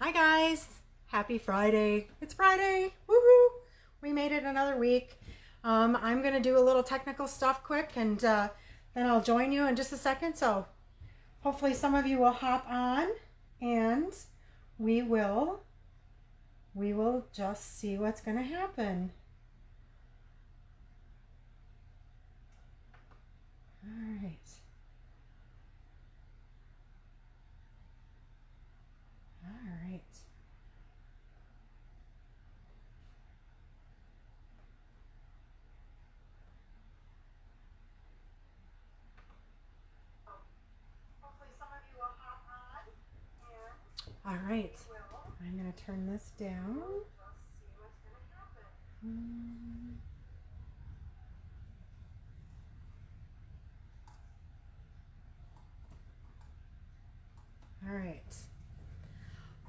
Hi guys, happy Friday. It's Friday, woohoo! We made it another week. I'm gonna do a little technical stuff quick and then I'll join you in just a second. So hopefully some of you will hop on and we will just see what's gonna happen. All right. All right. All right. I'm going to turn this down. All right.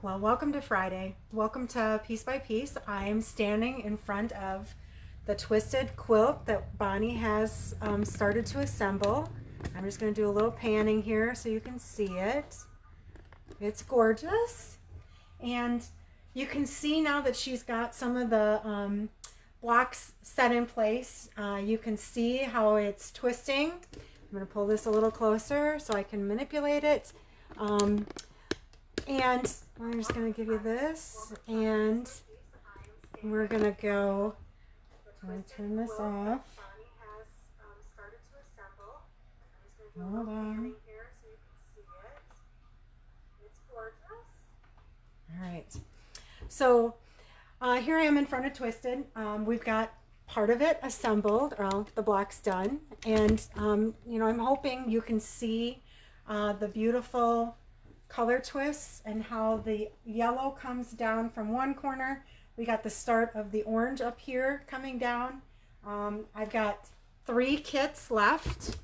Well, welcome to Friday. Welcome to Piece by Piece. I'm standing in front of the twisted quilt that Bonnie has started to assemble. I'm just going to do a little panning here so you can see it. It's gorgeous. And you can see now that she's got some of the blocks set in place. You can see how it's twisting. I'm going to pull this a little closer so I can manipulate it. And I'm just going to give you this, and we're going to go, I'm going to turn this off. Hold on. All right. So here I am in front of Twisted. We've got part of it assembled, or the block's done. And, I'm hoping you can see the beautiful color twists and how the yellow comes down from one corner. We got the start of the orange up here coming down. I've got 3 kits left.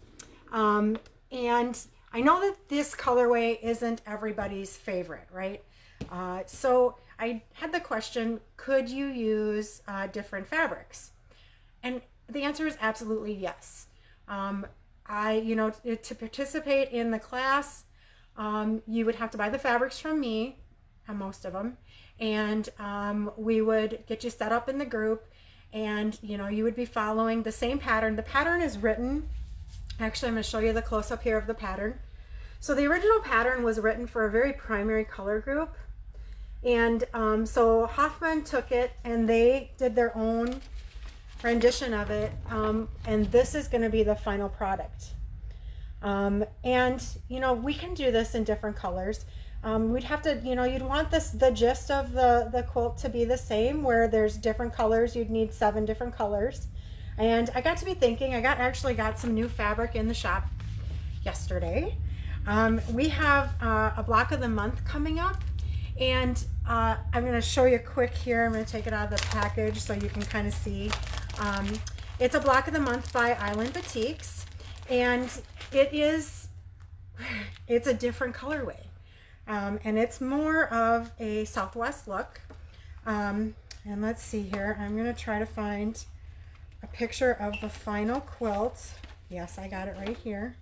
And I know that this colorway isn't everybody's favorite, right? So I had the question, could you use different fabrics? And the answer is absolutely yes. To participate in the class, you would have to buy the fabrics from me, most of them, and we would get you set up in the group, and you would be following the same pattern. The pattern is written, actually I'm going to show you the close-up here of the pattern. So the original pattern was written for a very primary color group, and so Hoffman took it and they did their own rendition of it, and this is going to be the final product. We can do this in different colors. We'd have to, you'd want the gist of the quilt to be the same, where there's different colors. You'd need 7 different colors. And I got to be thinking, actually got some new fabric in the shop yesterday. We have a block of the month coming up, and I'm going to show you quick here. I'm going to take it out of the package so you can kind of see. It's a block of the month by Island Boutiques, and it's a different colorway, and it's more of a Southwest look. And let's see here. I'm going to try to find a picture of the final quilt. Yes, I got it right here.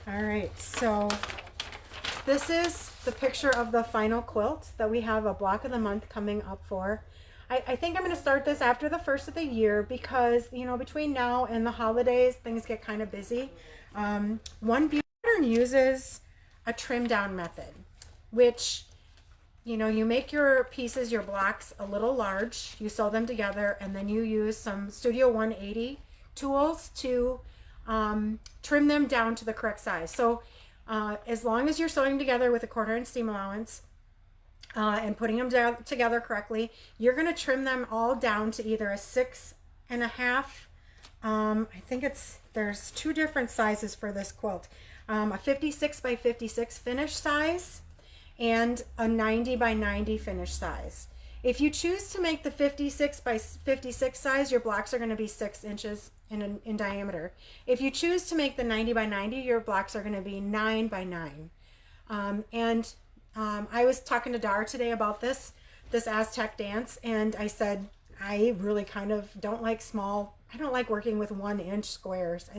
All right, so this is the picture of the final quilt that we have a block of the month coming up for. I think I'm going to start this after the first of the year because, between now and the holidays, things get kind of busy. One beauty pattern uses a trim down method, which, you make your pieces, your blocks a little large, you sew them together, and then you use some Studio 180 tools to trim them down to the correct size. So as long as you're sewing together with a 1/4 inch seam allowance and putting them together correctly, you're going to trim them all down to either a 6.5. I think there's 2 different sizes for this quilt. A 56 by 56 finish size and a 90 by 90 finish size. If you choose to make the 56 by 56 size, your blocks are going to be 6 inches in diameter. If you choose to make the 90 by 90, your blocks are going to be 9 by 9. I was talking to Dar today about this Aztec dance, and I said I really kind of don't like I don't like working with 1 inch squares.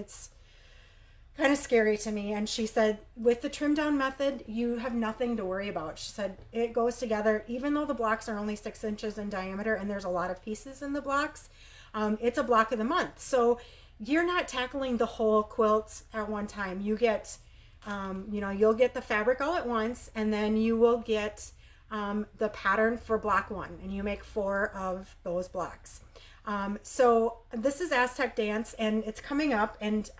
kind of scary to me. And she said, with the trim down method, you have nothing to worry about. She said it goes together, even though the blocks are only 6 inches in diameter and there's a lot of pieces in the blocks. It's a block of the month. So you're not tackling the whole quilt at one time. You get, you'll get the fabric all at once, and then you will get the pattern for block 1, and you make 4 of those blocks. So this is Aztec Dance, and it's coming up, and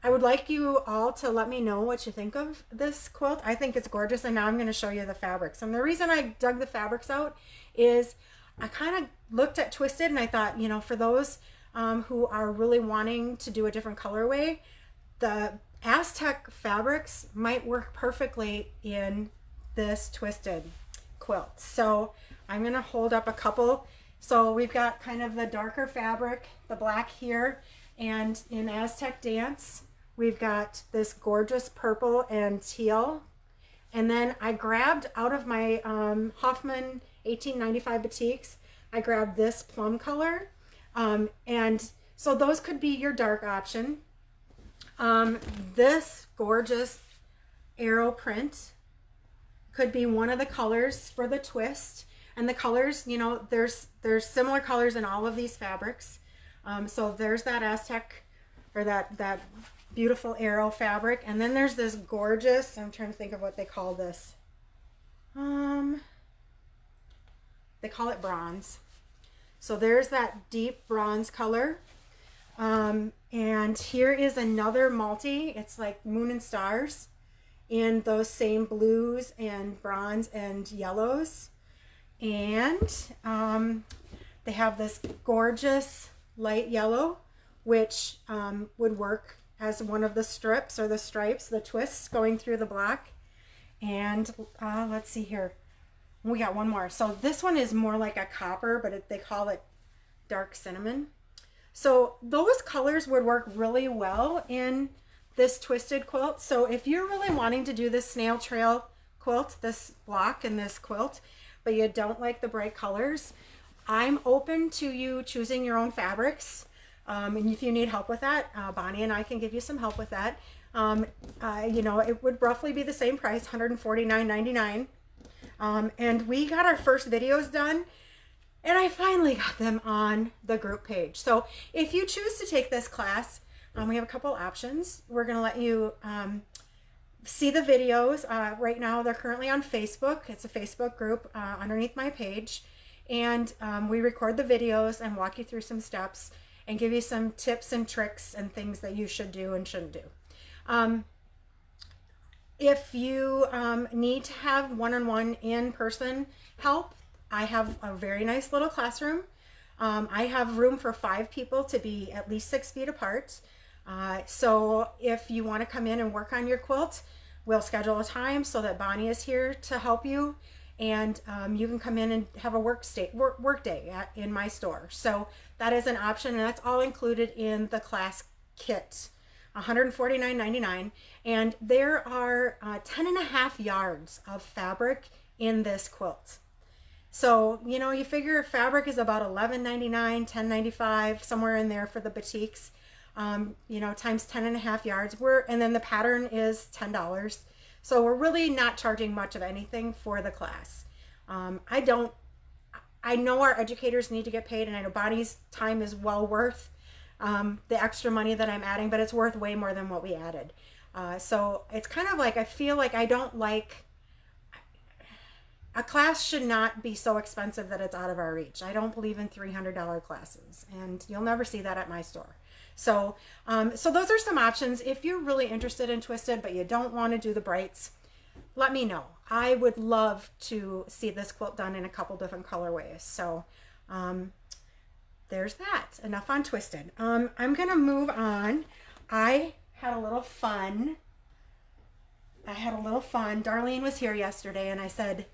I would like you all to let me know what you think of this quilt. I think it's gorgeous, and now I'm going to show you the fabrics. And the reason I dug the fabrics out is I kind of looked at Twisted, and I thought, for those who are really wanting to do a different colorway, the Aztec fabrics might work perfectly in this Twisted quilt. So I'm going to hold up a couple. So we've got kind of the darker fabric, the black here, and in Aztec Dance, we've got this gorgeous purple and teal. And then I grabbed out of my Hoffman 1895 batiks, I grabbed this plum color. And so those could be your dark option. This gorgeous arrow print could be one of the colors for the twist. And the colors, there's similar colors in all of these fabrics. So there's that Aztec, or that beautiful arrow fabric. And then there's this gorgeous, I'm trying to think of what they call this. They call it bronze. So there's that deep bronze color. And here is another multi. It's like moon and stars in those same blues and bronze and yellows. And they have this gorgeous light yellow, which would work as one of the strips or the stripes, the twists going through the block. And let's see here. We got one more. So this one is more like a copper, but they call it dark cinnamon. So those colors would work really well in this twisted quilt. So if you're really wanting to do this snail trail quilt, this block and this quilt, but you don't like the bright colors, I'm open to you choosing your own fabrics. And if you need help with that, Bonnie and I can give you some help with that. It would roughly be the same price, $149.99. And we got our first videos done, and I finally got them on the group page. So if you choose to take this class, we have a couple options. We're going to let you see the videos. Right now, they're currently on Facebook. It's a Facebook group underneath my page. And we record the videos and walk you through some steps and give you some tips and tricks and things that you should do and shouldn't do. If you need to have one-on-one in-person help, I have a very nice little classroom. I have room for 5 people to be at least 6 feet apart. So if you want to come in and work on your quilt, we'll schedule a time so that Bonnie is here to help you. And you can come in and have a work day in my store. So that is an option, and that's all included in the class kit. $149.99, and there are 10.5 yards of fabric in this quilt. So you figure fabric is about $11.99, $10.95, somewhere in there for the batiks. Times 10.5 yards. And then the pattern is $10. So we're really not charging much of anything for the class. I know our educators need to get paid, and I know Bonnie's time is well worth the extra money that I'm adding, but it's worth way more than what we added. So it's kind of like, I feel like a class should not be so expensive that it's out of our reach. I don't believe in $300 classes, and you'll never see that at my store. So those are some options. If you're really interested in Twisted, but you don't want to do the brights, let me know. I would love to see this quilt done in a couple different colorways. So, there's that. Enough on Twisted. I'm going to move on. I had a little fun. Darlene was here yesterday, and I said,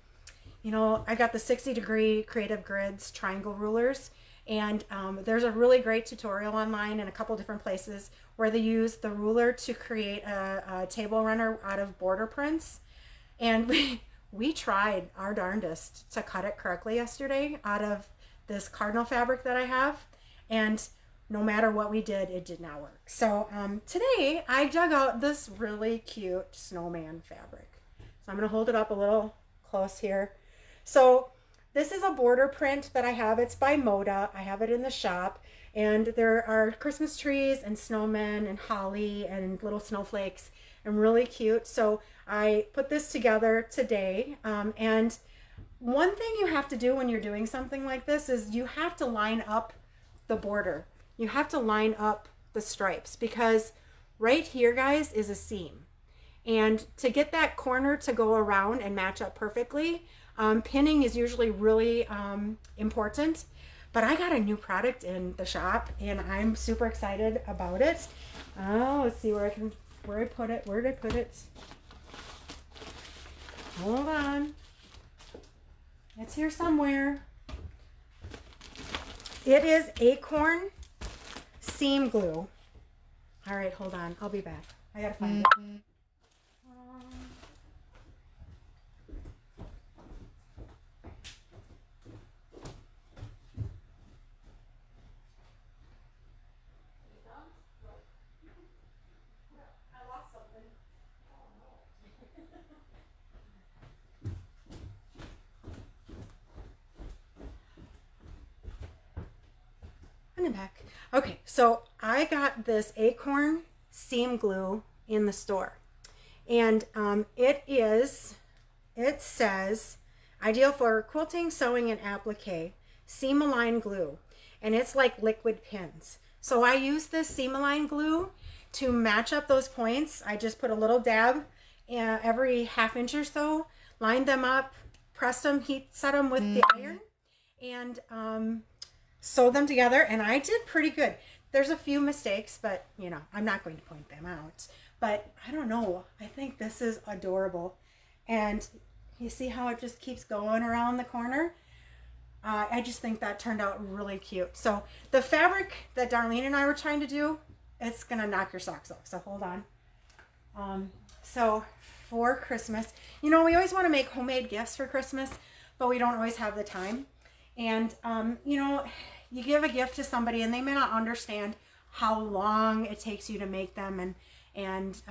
I got the 60-degree Creative Grids triangle rulers, and there's a really great tutorial online in a couple different places where they use the ruler to create a table runner out of border prints. And we tried our darndest to cut it correctly yesterday out of this cardinal fabric that I have, and no matter what we did, it did not work. So today I dug out this really cute snowman fabric. So I'm going to hold it up a little close here. So this is a border print that I have. It's by Moda. I have it in the shop. And there are Christmas trees and snowmen and holly and little snowflakes and really cute. So I put this together today. And one thing you have to do when you're doing something like this is you have to line up the border. You have to line up the stripes because right here, guys, is a seam. And to get that corner to go around and match up perfectly, pinning is usually really important. But I got a new product in the shop and I'm super excited about it. Oh, let's see where I put it. Where did I put it? Hold on. It's here somewhere. It is Acorn seam glue. All right, hold on. I'll be back. I gotta find it. Back. Okay, so I got this Acorn seam glue in the store, and it says ideal for quilting, sewing, and applique, seam align glue, and it's like liquid pins. So I use this seam align glue to match up those points. I just put a little dab every half inch or so, lined them up, pressed them, heat set them with the iron, and sew them together, and I did pretty good. There's a few mistakes, but you know, I'm not going to point them out. But I don't know, I think this is adorable. And you see how it just keeps going around the corner? I just think that turned out really cute. So the fabric that Darlene and I were trying to do, it's gonna knock your socks off. So hold on. So for Christmas, you know, we always want to make homemade gifts for Christmas, but we don't always have the time. And you know, you give a gift to somebody and they may not understand how long it takes you to make them, and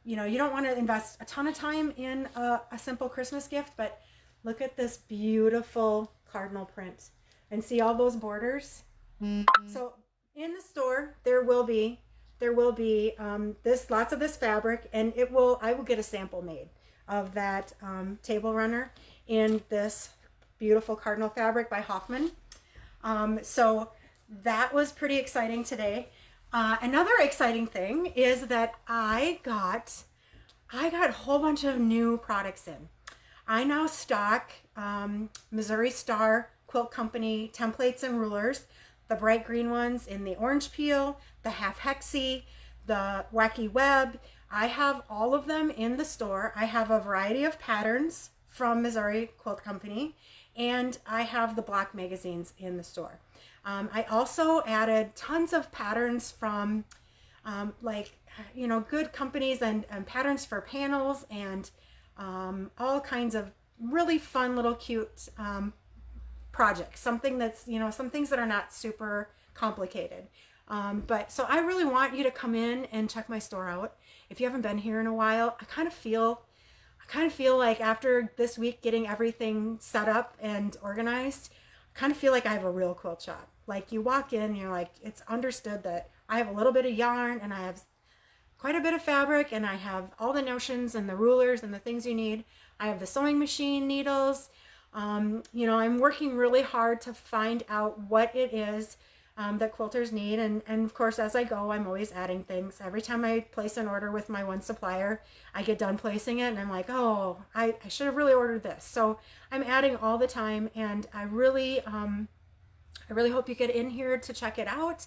you know, you don't want to invest a ton of time in a simple Christmas gift, but look at this beautiful cardinal print and see all those borders. So in the store there will be lots of this fabric, and I will get a sample made of that table runner in this beautiful cardinal fabric by Hoffman. So that was pretty exciting today. Another exciting thing is that I got a whole bunch of new products in. I now stock Missouri Star Quilt Company templates and rulers, the bright green ones in the orange peel, the half hexie, the wacky web. I have all of them in the store. I have a variety of patterns from Missouri Quilt Company, and I have the block magazines in the store. I also added tons of patterns from like, you know, good companies and patterns for panels and all kinds of really fun little cute projects. Something that's, you know, some things that are not super complicated. But so I really want you to come in and check my store out. If you haven't been here in a while, I kind of feel like after this week getting everything set up and organized, I kind of feel like I have a real quilt shop. Like you walk in, you're like, it's understood that I have a little bit of yarn and I have quite a bit of fabric and I have all the notions and the rulers and the things you need. I have the sewing machine, needles. You know, I'm working really hard to find out what it is that quilters need, and of course as I go I'm always adding things. Every time I place an order with my one supplier, I get done placing it and I'm like, oh, I should have really ordered this. So I'm adding all the time, and I really hope you get in here to check it out.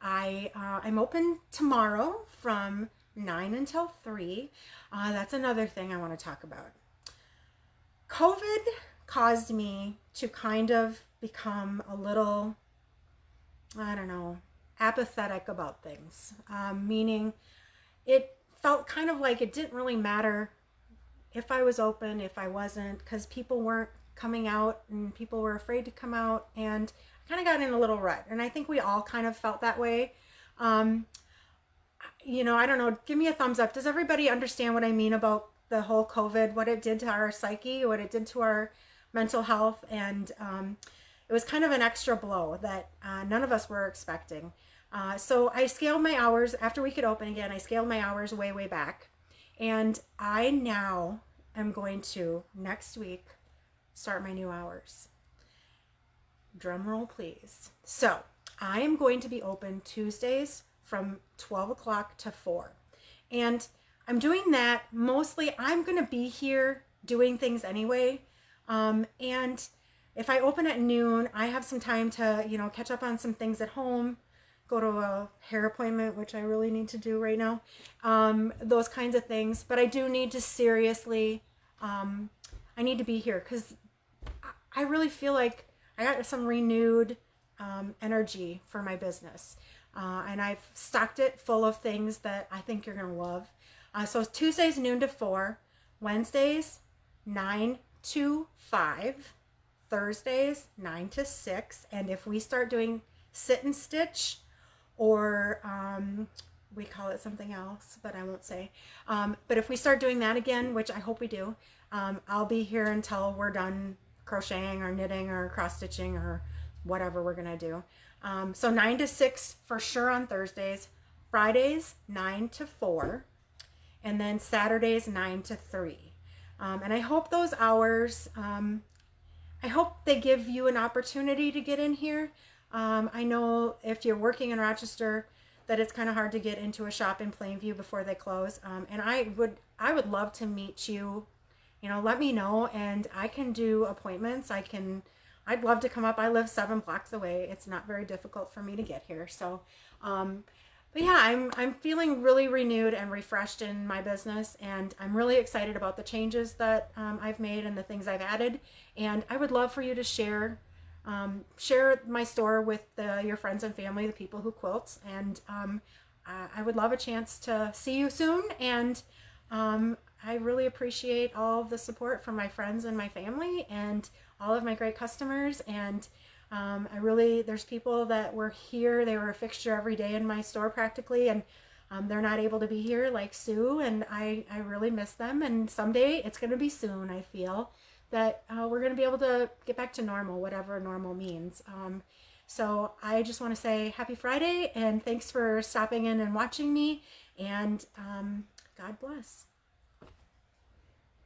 I'm open tomorrow from 9 until 3. That's another thing I want to talk about. COVID caused me to kind of become a little, I don't know, apathetic about things. Meaning it felt kind of like it didn't really matter if I was open, if I wasn't, because people weren't coming out, and people were afraid to come out, and I kind of got in a little rut. And I think we all kind of felt that way. Um, I don't know, give me a thumbs up. Does everybody understand what I mean about the whole COVID, what it did to our psyche, what it did to our mental health? And it was kind of an extra blow that none of us were expecting. So I scaled my hours after we could open again. I scaled my hours way, way back. And I now am going to, next week, start my new hours. Drum roll, please. So I am going to be open Tuesdays from 12 o'clock to 4. And I'm doing that mostly, I'm going to be here doing things anyway. And if I open at noon, I have some time to, catch up on some things at home, go to a hair appointment, which I really need to do right now, those kinds of things. But I do need to seriously, I need to be here because I really feel like I got some renewed energy for my business. And I've stocked it full of things that I think you're going to love. So Tuesdays, noon to 4. Wednesdays, 9 to 5. Thursdays, 9 to 6. And if we start doing sit and stitch, or we call it something else, but I won't say. But if we start doing that again, which I hope we do, I'll be here until we're done crocheting or knitting or cross stitching or whatever we're going to do. So 9 to 6 for sure on Thursdays. Fridays, 9 to 4. And then Saturdays, 9 to 3. And I hope those hours, I hope they give you an opportunity to get in here. I know if you're working in Rochester that it's kind of hard to get into a shop in Plainview before they close. And I would love to meet you. Let me know, and I can do appointments. I'd love to come up. I live 7 blocks away. It's not very difficult for me to get here. So, but yeah, I'm feeling really renewed and refreshed in my business, and I'm really excited about the changes that I've made and the things I've added. And I would love for you to share my store with your friends and family, the people who quilt. And I would love a chance to see you soon. And I really appreciate all of the support from my friends and my family and all of my great customers. And there's people that were here, they were a fixture every day in my store practically, and they're not able to be here, like Sue, and I really miss them. And someday, it's going to be soon, I feel, that we're going to be able to get back to normal, whatever normal means. So I just want to say happy Friday, and thanks for stopping in and watching me, and God bless.